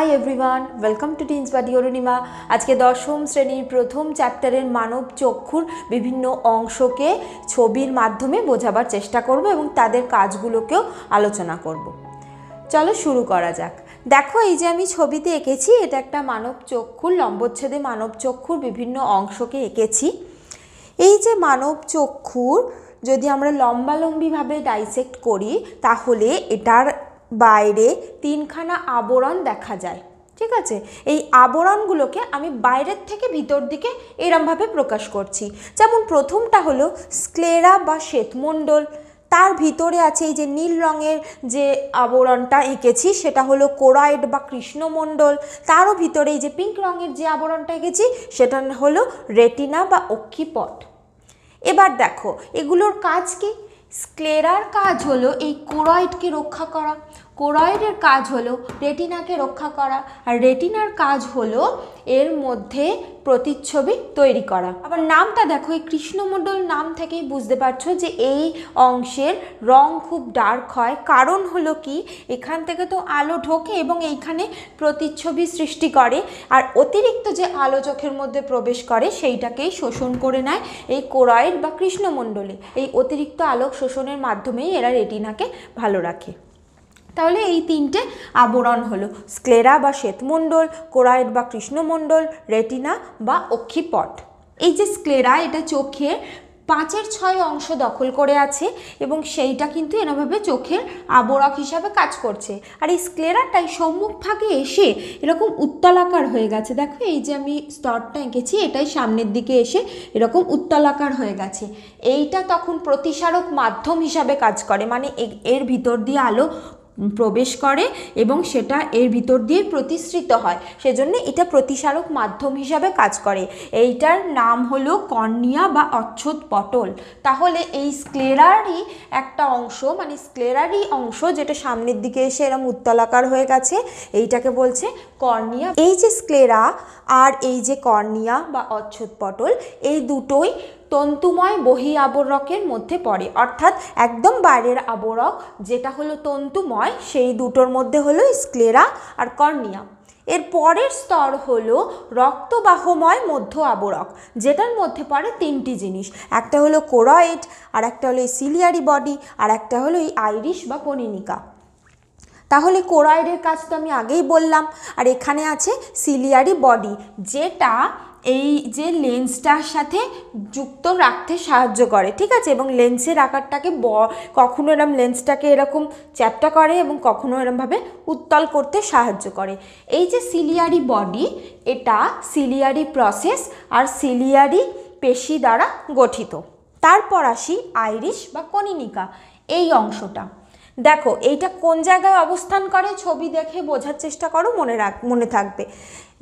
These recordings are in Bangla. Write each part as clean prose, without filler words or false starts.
High everyone welcome to teens body Arunima. आज के दशम श्रेणीर प्रथम चैप्टारेर मानव चक्षुर विभिन्न अंशके छबिर माध्यमे बोझाबार चेष्टा करब एबं तादेर काजगुलोकेও आलोचना करब। चलो शुरू करा जाक। देखो এই যে আমি ছবিতে এঁকেছি এটা একটা মানব চক্ষুর লম্বচ্ছেদে মানব চক্ষুর বিভিন্ন অংশকে এঁকেছি। এই যে মানব চক্ষুর যদি আমরা লম্বালম্বিভাবে ডাইসেক্ট করি তাহলে এটার বাইরে তিনখানা আবরণ দেখা যায়। ঠিক আছে, এই আবরণগুলোকে আমি বাইরের থেকে ভিতর দিকে এরমভাবে প্রকাশ করছি। যেমন প্রথমটা হলো স্ক্লেরা বা শ্বেতমণ্ডল, তার ভিতরে আছে এই যে নীল রঙের যে আবরণটা এঁকেছি সেটা হলো কোরয়েড বা কৃষ্ণমণ্ডল, তারও ভিতরে এই যে পিঙ্ক রঙের যে আবরণটা এঁকেছি সেটা হলো রেটিনা বা অক্ষিপট। এবার দেখো এগুলোর কাজ কি। স্ক্লেরার কাজ হলো এই কোরয়েডকে রক্ষা করা, কোরয়েডের কাজ হলো রেটিনাকে রক্ষা করা, আর রেটিনার কাজ হলো এর মধ্যে প্রতিচ্ছবি তৈরি করা। আবার নামটা দেখো, এই কৃষ্ণমণ্ডল নাম থেকেই বুঝতে পারছো যে এই অংশের রং খুব ডার্ক হয়। কারণ হলো কি, এখান থেকে তো আলো ঢোকে এবং এইখানে প্রতিচ্ছবি সৃষ্টি করে, আর অতিরিক্ত যে আলো চোখের মধ্যে প্রবেশ করে সেইটাকেই শোষণ করে নেয় এই কোরয়েড বা কৃষ্ণমণ্ডলে। এই অতিরিক্ত আলোক শোষণের মাধ্যমেই এরা রেটিনাকে ভালো রাখে। তাহলে এই তিনটে আবরণ হলো স্ক্লেরা বা শ্বেতমণ্ডল, কোরয়েড বা কৃষ্ণমণ্ডল, রেটিনা বা অক্ষিপট। এই যে স্ক্লেরা এটা চোখের 5/6 অংশ দখল করে আছে এবং সেইটা কিন্তু এরকমভাবে চোখের আবরক হিসাবে কাজ করছে। আর এই স্ক্লেরাটাই সম্মুখ ভাগে এসে এরকম উত্তলাকার হয়ে গেছে। দেখো এই যে আমি স্তরটা এঁকেছি এটাই সামনের দিকে এসে এরকম উত্তলাকার হয়ে গেছে। এইটা তখন প্রতিসারক মাধ্যম হিসাবে কাজ করে, মানে এর ভিতর দিয়ে আলো প্রবেশ করে এবং সেটা এর ভিতর দিয়ে প্রতিসৃত হয়, সেজন্য এটা প্রতিসারক মাধ্যম হিসাবে কাজ করে। এইটার নাম হলো কর্নিয়া বা অচ্ছদ পটল। তাহলে এই স্ক্লেরারই একটা অংশ, মানে স্ক্লেরারই অংশ যেটা সামনের দিকে এসে এরকম উত্তলাকার হয়ে গেছে, এইটাকে বলছে কর্নিয়া। এই যে স্ক্লেরা আর এই যে কর্নিয়া বা অচ্ছদ পটল এই দুটোই তন্তুময় বহি আবরকের মধ্যে পড়ে, অর্থাৎ একদম বাইরের আবরক যেটা হলো তন্তুময় সেই দুটোর মধ্যে হলো স্ক্লেরা আর কর্নিয়া। এর পরের স্তর হলো রক্তবাহময় মধ্য আবরক, যেটার মধ্যে পড়ে তিনটি জিনিস, একটা হলো কোরয়েড, আর একটা হলো এই সিলিয়ারি বডি, আর একটা হলো এই আইরিশ বা কনিনিকা। তাহলে কোরয়েডের কাজ তো আমি আগেই বললাম। আর এখানে আছে সিলিয়ারি বডি, যেটা এই যে লেন্সটার সাথে যুক্ত রাখতে সাহায্য করে। ঠিক আছে, এবং লেন্সের আকারটাকে কখনো এরম লেন্সটাকে এরকম চ্যাপ্টা করে এবং কখনো এরমভাবে উত্তল করতে সাহায্য করে। এই যে সিলিয়ারি বডি এটা সিলিয়ারি প্রসেস আর সিলিয়ারি পেশি দ্বারা গঠিত। তারপর আসি আইরিশ বা কনিনিকা, এই অংশটা দেখো এইটা কোন জায়গায় অবস্থান করে ছবি দেখে বোঝার চেষ্টা করো, মনে থাকবে।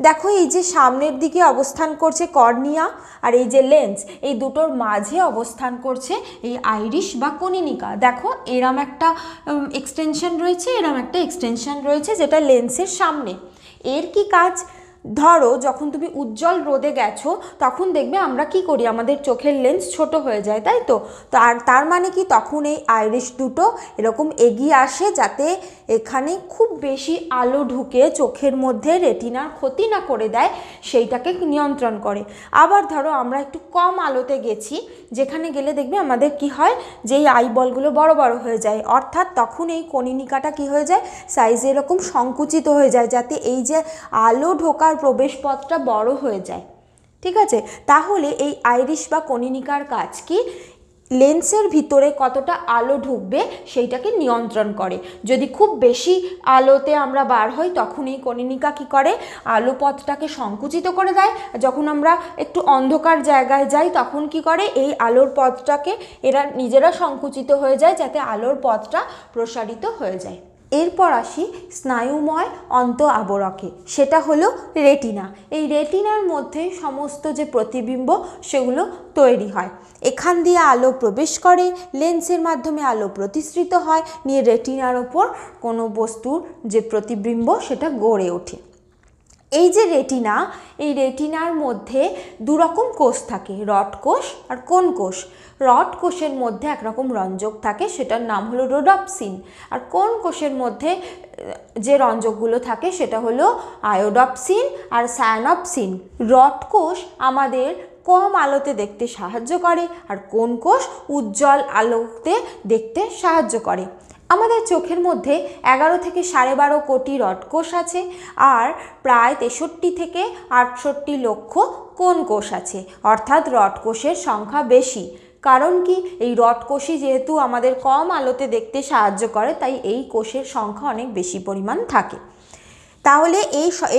দেখো এই যে সামনের দিকে অবস্থান করছে কর্নিয়া আর এই যে লেন্স, এই দুটোর মাঝে অবস্থান করছে এই আইরিশ বা কনিনিকা। দেখো এরম একটা এক্সটেনশন রয়েছে, এরম একটা এক্সটেনশন রয়েছে যেটা লেন্সের সামনে। এর কি কাজ? ধরো যখন তুমি উজ্জ্বল রোদে গেছো তখন দেখবে আমরা কি করি, আমাদের চোখের লেন্স ছোট হয়ে যায়, তাই তো। তার মানে কি, তখন এই আইরিশ দুটো এরকম এগিয়ে আসে যাতে এখানে খুব বেশি আলো ঢুকে চোখের মধ্যে রেটিনার ক্ষতি না করে দেয়, সেইটাকে নিয়ন্ত্রণ করে। আবার ধরো আমরা একটু কম আলোতে গেছি, যেখানে গেলে দেখবে আমাদের কি হয়, যে এই আইবলগুলো বড় বড় হয়ে যায়, অর্থাৎ তখন এই কনিনিকাটা কি হয়ে যায়, সাইজে এরকম সংকুচিত হয়ে যায় যাতে এই যে আলো ঢোকার প্রবেশ পথটা বড় হয়ে যায়। ঠিক আছে, তাহলে এই আইরিশ বা কনিনিকার কাজ কি, লেন্সের ভিতরে কতটা আলো ঢুকবে সেইটাকে নিয়ন্ত্রণ করে। যদি খুব বেশি আলোতে আমরা বার হই তখন এই কনিনিকা কি করে, আলো পথটাকে সংকুচিত করে দেয়। যখন আমরা একটু অন্ধকার জায়গায় যাই তখন কি করে, এই আলোর পথটাকে এরা নিজেরা সংকুচিত হয়ে যায় যাতে আলোর পথটা প্রসারিত হয়ে যায়। এরপর আসি স্নায়ুময় অন্ত আবরকে, সেটা হলো রেটিনা। এই রেটিনার মধ্যে সমস্ত যে প্রতিবিম্ব সেগুলো তৈরি হয়। এখান দিয়ে আলো প্রবেশ করে, লেন্সের মাধ্যমে আলো প্রতিসৃত হয়, নিয়ে রেটিনার ওপর কোনো বস্তুর যে প্রতিবিম্ব সেটা গড়ে ওঠে। এই যে রেটিনা, এই রেটিনার মধ্যে দুরকম কোষ থাকে, রড কোষ আর কোন কোষ। রড কোষের মধ্যে একরকম রঞ্জক থাকে, সেটার নাম হলো রোডোপ্সিন। আর কোন কোষের মধ্যে যে রঞ্জকগুলো থাকে সেটা হলো আয়োডোপ্সিন আর সায়ানোপ্সিন। রড কোষ আমাদের কম আলোতে দেখতে সাহায্য করে, আর কোন কোষ উজ্জ্বল আলোতে দেখতে সাহায্য করে। আমাদের চোখের মধ্যে 11 থেকে 12.5 কোটি রড কোষ আছে, আর প্রায় 63 থেকে 68 লক্ষ কোন কোষ আছে, অর্থাৎ রড কোষের সংখ্যা বেশি। কারণ কি, এই রড কোষই যেহেতু আমাদের কম আলোতে দেখতে সাহায্য করে, তাই এই কোষের সংখ্যা অনেক বেশি পরিমাণ থাকে। তাহলে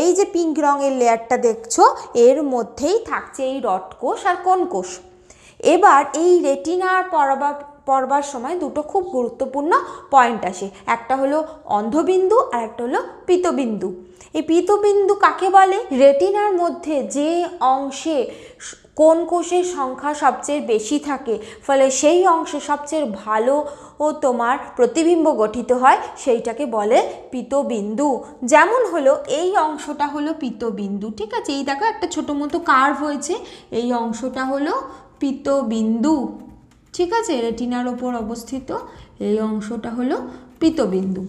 এই যে পিঙ্ক রঙের লেয়ারটা দেখছো, এর মধ্যেই থাকছে এই রড কোষ আর কোন কোষ। এবার এই রেটিনার পড়বার সময় দুটো খুব গুরুত্বপূর্ণ পয়েন্ট আসে, একটা হলো অন্ধবিন্দু আর একটা হলো পীতবিন্দু। এই পীতবিন্দু কাকে বলে? রেটিনার মধ্যে যে অংশে কোন কোষের সংখ্যা সবচেয়ে বেশি থাকে, ফলে সেই অংশে সবচেয়ে ভালো তোমার প্রতিবিম্ব গঠিত হয়, সেইটাকে বলে পীতবিন্দু। যেমন হলো এই অংশটা হলো পীতবিন্দু, ঠিক আছে? এই দেখো একটা ছোটো মতো কার্ভ হয়েছে, এই অংশটা হলো পীতবিন্দু, ঠিক আছে? রেটিনার ওপর অবস্থিত এই অংশটা হলো পীতবিন্দু।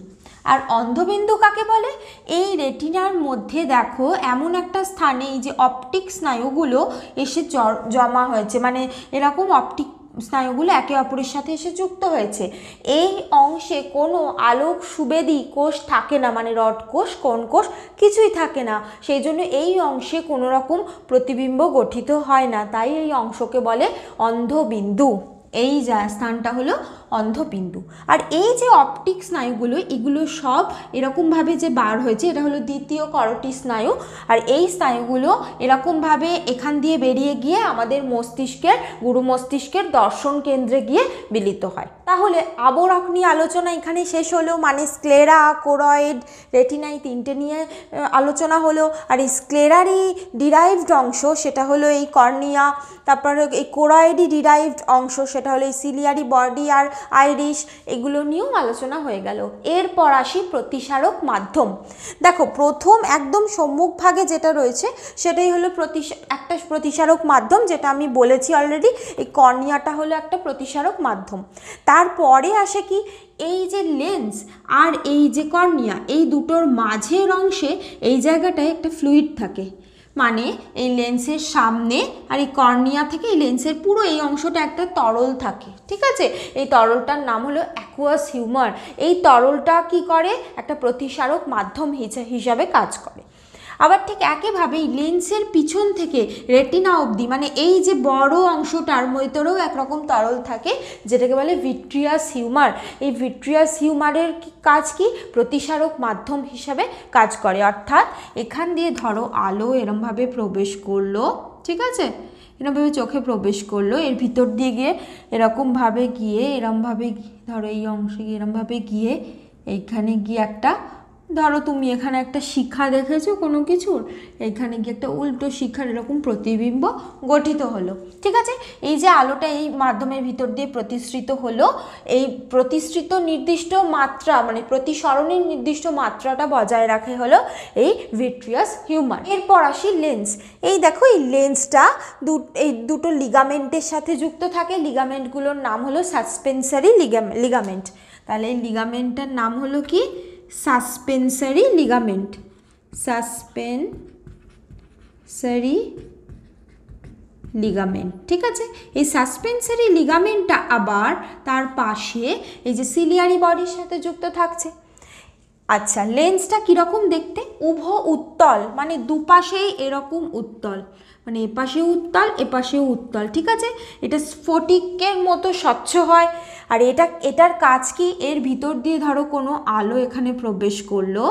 আর অন্ধবিন্দু কাকে বলে? এই রেটিনার মধ্যে দেখো এমন একটা স্থানে এই যে অপটিক স্নায়ুগুলো এসে জমা হয়েছে, মানে এরকম অপটিক স্নায়ুগুলো একে অপরের সাথে এসে যুক্ত হয়েছে। এই অংশে কোনো আলোক সুবেদী কোষ থাকে না, মানে রড কোষ কোন কোষ কিছুই থাকে না, সেই জন্য এই অংশে কোনো রকম প্রতিবিম্ব গঠিত হয় না, তাই এই অংশকে বলে অন্ধবিন্দু। এই স্থানটা হলো অন্ধবিন্দু। আর এই যে অপটিক স্নায়ুগুলো, এগুলো সব এরকমভাবে যে বার হয়েছে, এটা হলো দ্বিতীয় করোটি স্নায়ু। আর এই স্নায়ুগুলো এরকমভাবে এখান দিয়ে বেরিয়ে গিয়ে আমাদের মস্তিষ্কের, গুরু মস্তিষ্কের দর্শন কেন্দ্রে গিয়ে মিলিত হয়। তাহলে আবরক নিয়ে আলোচনা এখানে শেষ হলো, মানে স্ক্লেরা, কোরয়েড, রেটিনা এই তিনটে নিয়ে আলোচনা হলো। আর এই স্ক্লেরারই ডিরাইভড অংশ সেটা হলো এই কর্নিয়া, তারপরে এই কোরয়েডই ডিরাইভড অংশ সেটা হলো এই সিলিয়ারি বডি আর আইরিশ, এগুলো নিয়েও আলোচনা হয়ে গেল। এরপর আসি প্রতিসারক মাধ্যম। দেখো প্রথম একদম সম্মুখভাগে যেটা রয়েছে সেটাই হলো একটা প্রতিসারক মাধ্যম, যেটা আমি বলেছি অলরেডি, এই কর্নিয়াটা হলো একটা প্রতিসারক মাধ্যম। তারপরে আসে কি, এই যে লেন্স আর এই যে কর্নিয়া, এই দুটোর মাঝের অংশে এই জায়গাটায় একটা ফ্লুইড থাকে, মানে এই লেন্সের সামনে আর এই কর্নিয়া থেকে এই লেন্সের পুরো এই অংশটা একটা তরল থাকে, ঠিক আছে? এই তরলটার নাম হলো অ্যাকুয়াস হিউমার। এই তরলটা কি করে? একটা প্রতিসারক মাধ্যম হিসাবে কাজ করে। আবার ঠিক একইভাবে এই লেন্সের পিছন থেকে রেটিনা অবধি, মানে এই যে বড় অংশটার মধ্যেও একরকম তরল থাকে, যেটাকে বলে ভিট্রিয়াস হিউমার। এই ভিট্রিয়াস হিউমারের কাজ কি? প্রতিসারক মাধ্যম হিসাবে কাজ করে। অর্থাৎ এখান দিয়ে ধরো আলো এরমভাবে প্রবেশ করলো, ঠিক আছে? এরমভাবে চোখে প্রবেশ করলো, এর ভিতর দিয়ে গিয়ে এরকমভাবে গিয়ে এরমভাবে ধরো এই অংশে গিয়ে এরমভাবে গিয়ে এইখানে গিয়ে একটা, ধরো তুমি এখানে একটা শিখা দেখেছো কোনো কিছুর, এইখানে গিয়ে একটা উল্টো শিখার এরকম প্রতিবিম্ব গঠিত হলো, ঠিক আছে? এই যে আলোটা এই মাধ্যমের ভিতর দিয়ে প্রতিসৃত হলো, এই প্রতিসৃত নির্দিষ্ট মাত্রা, মানে প্রতিসরণের নির্দিষ্ট মাত্রাটা বজায় রাখে হলো এই ভিট্রিয়াস হিউমার। এরপর আসি লেন্স। এই দেখো এই লেন্সটা এই দুটো লিগামেন্টের সাথে যুক্ত থাকে, লিগামেন্টগুলোর নাম হলো সাসপেন্সারি লিগামেন্ট। তাহলে এই লিগামেন্টটার নাম হলো কি? Suspensory ligament. সাসপেন্সারি লিগামেন্ট, ঠিক আছে? এই সাসপেন্সারি লিগামেন্টটা আবার তার পাশে এই যে সিলিয়ারি বডির সাথে যুক্ত থাকছে। আচ্ছা, লেন্সটা কীরকম দেখতে? উত্তল, মানে দুপাশেই এরকম উত্তল, মানে এপাশেও উত্তল এপাশেও উত্তল, ঠিক আছে? এটা স্ফটিকের মতো স্বচ্ছ হয়। আর এটার কাজ কি? এর ভিতর দিয়ে ধরো কোনো আলো এখানে প্রবেশ করলো,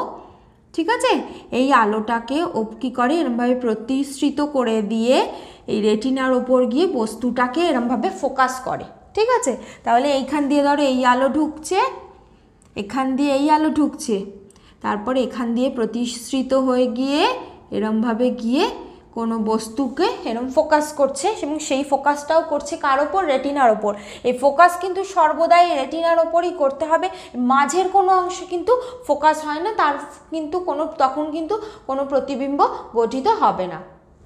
ঠিক আছে? এই আলোটাকে কী করে? এরমভাবে প্রতিসৃত করে দিয়ে এই রেটিনার ওপর গিয়ে বস্তুটাকে এরমভাবে ফোকাস করে, ঠিক আছে? তাহলে এইখান দিয়ে ধরো এই আলো ঢুকছে, এখান দিয়ে এই আলো ঢুকছে, তারপরে এখান দিয়ে প্রতিসৃত হয়ে গিয়ে এরমভাবে গিয়ে কোনো বস্তুকে এরকম ফোকাস করছে এবং সেই ফোকাসটাও করছে কার ওপর? রেটিনার ওপর। এই ফোকাস কিন্তু সর্বদাই রেটিনার ওপরই করতে হবে, মাঝের কোনো অংশে কিন্তু ফোকাস হয় না, তার কিন্তু তখন কিন্তু কোনো প্রতিবিম্ব গঠিত হবে না।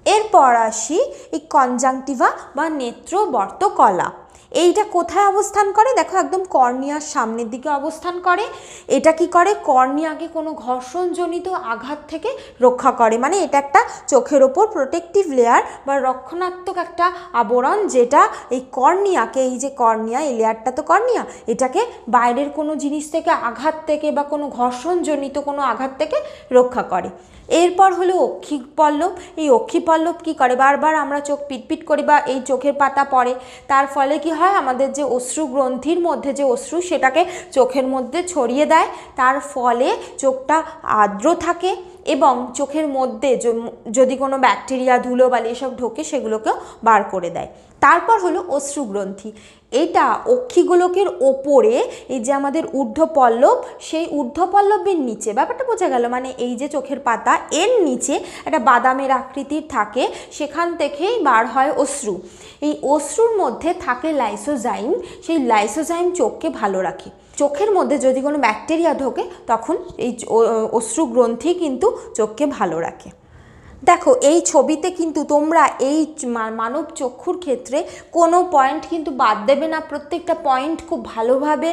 এরপর আসি এই কনজাংটিভা বা নেত্রবর্তকলা। এইটা কোথায় অবস্থান করে? দেখো একদম কর্নিয়ার সামনের দিকে অবস্থান করে। এটা কি করে? কর্নিয়াকে কোনো ঘর্ষণজনিত আঘাত থেকে রক্ষা করে, মানে এটা একটা চোখের ওপর প্রোটেক্টিভ লেয়ার বা রক্ষণাত্মক একটা আবরণ, যেটা এই কর্নিয়াকে, এই যে কর্নিয়া, এই লেয়ারটা তো কর্নিয়া, এটাকে বাইরের কোনো জিনিস থেকে, আঘাত থেকে বা কোনো ঘর্ষণজনিত কোনো আঘাত থেকে রক্ষা করে। এরপর হলো অক্ষিপল্লব। এই অক্ষিপল্লব কি করে? বারবার আমরা চোখ পিটপিট করি বা এই চোখের পাতা পড়ে, তার ফলে কি হয়? আমাদের যে অশ্রু গ্রন্থির মধ্যে যে অশ্রু, সেটাকে চোখের মধ্যে ছড়িয়ে দেয়, তার ফলে চোখটা আর্দ্র থাকে এবং চোখের মধ্যে যদি কোনো ব্যাকটেরিয়া, ধুলোবালি এসব ঢোকে সেগুলোকেও বার করে দেয়। তারপর হলো অশ্রুগ্রন্থি। এটা অক্ষিগোলকের ওপরে এই যে আমাদের ঊর্ধ্বপল্লব, সেই ঊর্ধ্বপল্লবের নিচে, ব্যাপারটা বোঝা গেল, মানে এই যে চোখের পাতা, এর নিচে একটা বাদামের আকৃতির থাকে, সেখান থেকেই বার হয় অশ্রু। এই অশ্রুর মধ্যে থাকে লাইসোজাইম, সেই লাইসোজাইম চোখকে ভালো রাখে। চোখের মধ্যে যদি কোনো ব্যাকটেরিয়া ঢোকে তখন এই অশ্রুগ্রন্থি কিন্তু চোখকে ভালো রাখে। দেখো এই ছবিতে কিন্তু তোমরা এই মানব চক্ষুর ক্ষেত্রে কোনো পয়েন্ট কিন্তু বাদ দেবে না, প্রত্যেকটা পয়েন্ট খুব ভালোভাবে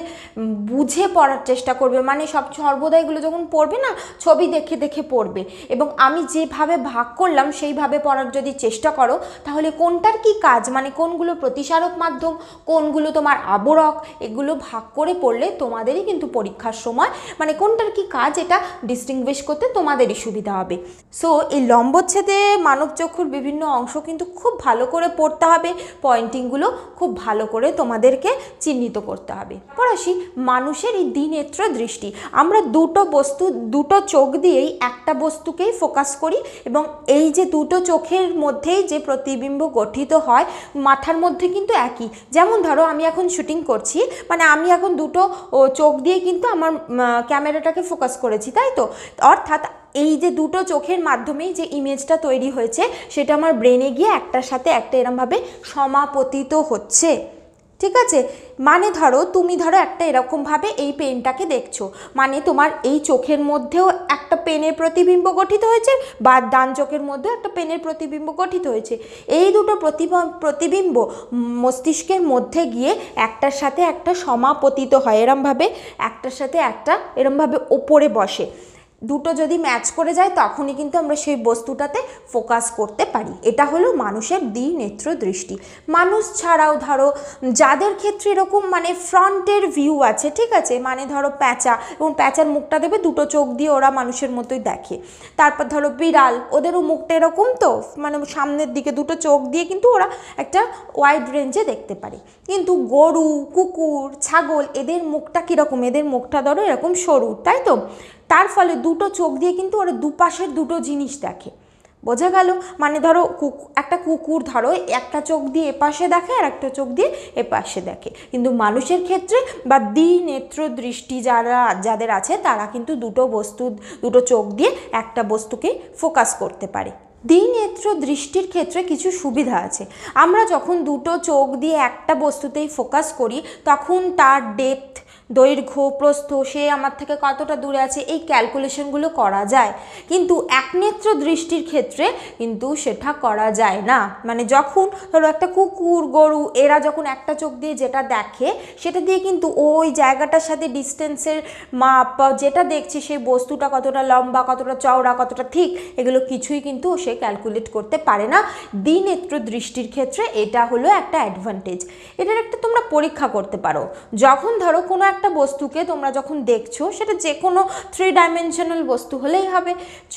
বুঝে পড়ার চেষ্টা করবে, মানে সর্বদা এগুলো যখন পড়বে না, ছবি দেখে দেখে পড়বে, এবং আমি যেভাবে ভাগ করলাম সেইভাবে পড়ার যদি চেষ্টা করো, তাহলে কোনটার কি কাজ, মানে কোনগুলো প্রতিসারক মাধ্যম, কোনগুলো তোমার আবরক, এগুলো ভাগ করে পড়লে তোমাদেরই কিন্তু পরীক্ষার সময় মানে কোনটার কি কাজ এটা ডিস্টিংগুইশ করতে তোমাদেরই সুবিধা হবে। সো এই লম্বচ্ছেদে মানব চক্ষুর বিভিন্ন অংশ কিন্তু খুব ভালো করে পড়তে হবে, পয়েন্টিংগুলো খুব ভালো করে তোমাদেরকে চিহ্নিত করতে হবে। পর আসি মানুষের এই দ্বিনেত্র দৃষ্টি। আমরা দুটো চোখ দিয়েই একটা বস্তুকেই ফোকাস করি, এবং এই যে দুটো চোখের মধ্যেই যে প্রতিবিম্ব গঠিত হয়, মাথার মধ্যে কিন্তু একই। যেমন ধরো আমি এখন শুটিং করছি, মানে আমি এখন দুটো চোখ দিয়ে কিন্তু আমার ক্যামেরাটাকে ফোকাস করেছি, তাই তো? অর্থাৎ এই যে দুটো চোখের মাধ্যমেই যে ইমেজটা তৈরি হয়েছে, সেটা আমার ব্রেনে গিয়ে একটার সাথে একটা এরমভাবে সমাপতিত হচ্ছে, ঠিক আছে? মানে ধরো তুমি একটা এরকমভাবে এই পেনটাকে দেখছো, মানে তোমার এই চোখের মধ্যেও একটা পেনের প্রতিবিম্ব গঠিত হয়েছে, বা ডান চোখের মধ্যেও একটা পেনের প্রতিবিম্ব গঠিত হয়েছে। এই দুটো প্রতিবিম্ব মস্তিষ্কের মধ্যে গিয়ে একটার সাথে একটা সমাপতিত হয়, এরমভাবে একটার সাথে একটা এরমভাবে ওপরে বসে। দুটো যদি ম্যাচ করে যায় তখনই কিন্তু আমরা সেই বস্তুটাতে ফোকাস করতে পারি। এটা হলো মানুষের দ্বিনেত্র দৃষ্টি। মানুষ ছাড়াও ধরো যাদের ক্ষেত্রে এরকম মানে ফ্রন্টের ভিউ আছে, ঠিক আছে, মানে ধরো প্যাঁচা, এবং প্যাঁচার মুখটা দেবে দুটো চোখ দিয়ে ওরা মানুষের মতোই দেখে। তারপর ধরো বিড়াল, ওদেরও মুখটা এরকম, তো মানে সামনের দিকে দুটো চোখ দিয়ে কিন্তু ওরা একটা ওয়াইড রেঞ্জে দেখতে পারে। কিন্তু গরু, কুকুর, ছাগল, এদের মুখটা কীরকম? এদের মুখটা ধরো এরকম সরু, তাই তো? তার ফলে দুটো চোখ দিয়ে কিন্তু ওরা দুপাশের দুটো জিনিস দেখে। বোঝা গেল? মানে ধরো একটা কুকুর ধরো একটা চোখ দিয়ে এপাশে দেখে আর একটা চোখ দিয়ে এপাশে দেখে, কিন্তু মানুষের ক্ষেত্রে বা দ্বিনেত্র দৃষ্টি যাদের আছে তারা কিন্তু দুটো চোখ দিয়ে একটা বস্তুকে ফোকাস করতে পারে। দ্বিনেত্র দৃষ্টির ক্ষেত্রে কিছু সুবিধা আছে। আমরা যখন দুটো চোখ দিয়ে একটা বস্তুতেই ফোকাস করি তখন তার ডেপথ, দৈর্ঘ্য, প্রস্থ, সে আমার থেকে কতটা দূরে আছে, এই ক্যালকুলেশনগুলো করা যায়। কিন্তু একনেত্র দৃষ্টির ক্ষেত্রে কিন্তু সেটা করা যায় না। মানে যখন ধরো একটা কুকুর, গরু, এরা যখন একটা চোখ দিয়ে যেটা দেখে সেটা দিয়ে কিন্তু ওই জায়গাটার সাথে ডিস্টেন্সের মাপ, যেটা দেখছে সেই বস্তুটা কতটা লম্বা, কতটা চওড়া, কতটা ঠিক, এগুলো কিছুই কিন্তু সে ক্যালকুলেট করতে পারে না। দ্বিনেত্র দৃষ্টির ক্ষেত্রে এটা হলো একটা অ্যাডভান্টেজ। এটার একটা তোমরা পরীক্ষা করতে পারো। যখন ধরো কোনো একটা বস্তুকে তোমরা যখন দেখছো, সেটা যে কোনো 3 ডাইমেনশনাল বস্তু হলেই হবে,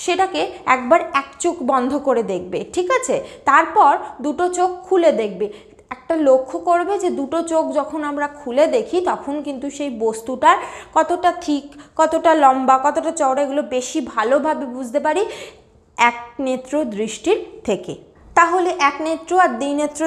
সেটাকে একবার এক চোখ বন্ধ করে দেখবে, ঠিক আছে? তারপর দুটো চোখ খুলে দেখবে। একটা লক্ষ্য করবে যে দুটো চোখ যখন আমরা খুলে দেখি তখন কিন্তু সেই বস্তুটার কতটা ঠিক, কতটা লম্বা, কতটা চওড়া, এগুলো বেশি ভালোভাবে বুঝতে পারি একনেত্র দৃষ্টির থেকে। তাহলে একনেত্র আর দ্বিনেত্র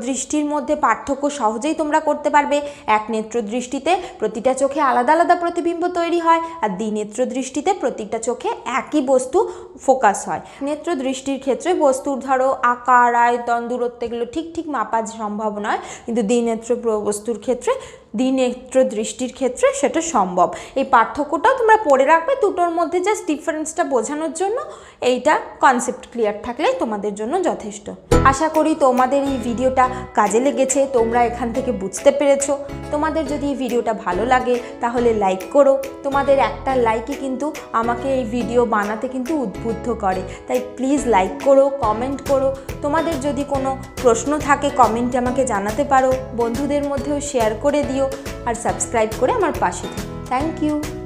দৃষ্টির মধ্যে পার্থক্য সহজেই তোমরা করতে পারবে। একনেত্র দৃষ্টিতে প্রতিটা চোখে আলাদা আলাদা প্রতিবিম্ব তৈরি হয়, আর দ্বিনেত্র দৃষ্টিতে প্রতিটা চোখে একই বস্তু ফোকাস হয়। নেত্র দৃষ্টির ক্ষেত্রে বস্তুর ধরো আকার, আয়তন, দূরত্ব এগুলো ঠিক ঠিক মাপা সম্ভব নয়, কিন্তু দ্বিনেত্র বস্তুর ক্ষেত্রে, দ্বিনেত্র দৃষ্টির ক্ষেত্রে সেটা সম্ভব। এই পার্থক্যটাও তোমরা পড়ে রাখবে, দুটোর মধ্যে জাস্ট ডিফারেন্সটা বোঝানোর জন্য। এইটা কনসেপ্ট ক্লিয়ার থাকলেই তোমাদের জন্য যথেষ্ট। আশা করি তোমাদের এই ভিডিওটা কাজে লেগেছে, তোমরা এখান থেকে বুঝতে পেরেছো। তোমাদের যদি এই ভিডিওটা ভালো লাগে তাহলে লাইক করো। তোমাদের একটা লাইকই কিন্তু আমাকে এই ভিডিও বানাতে কিন্তু উদ্বুদ্ধ করে, তাই প্লিজ লাইক করো, কমেন্ট করো। তোমাদের যদি কোনো প্রশ্ন থাকে কমেন্টে আমাকে জানাতে পারো, বন্ধুদের মধ্যেও শেয়ার করে দিও, আর সাবস্ক্রাইব করে আমার পাশে থাকো। Thank you.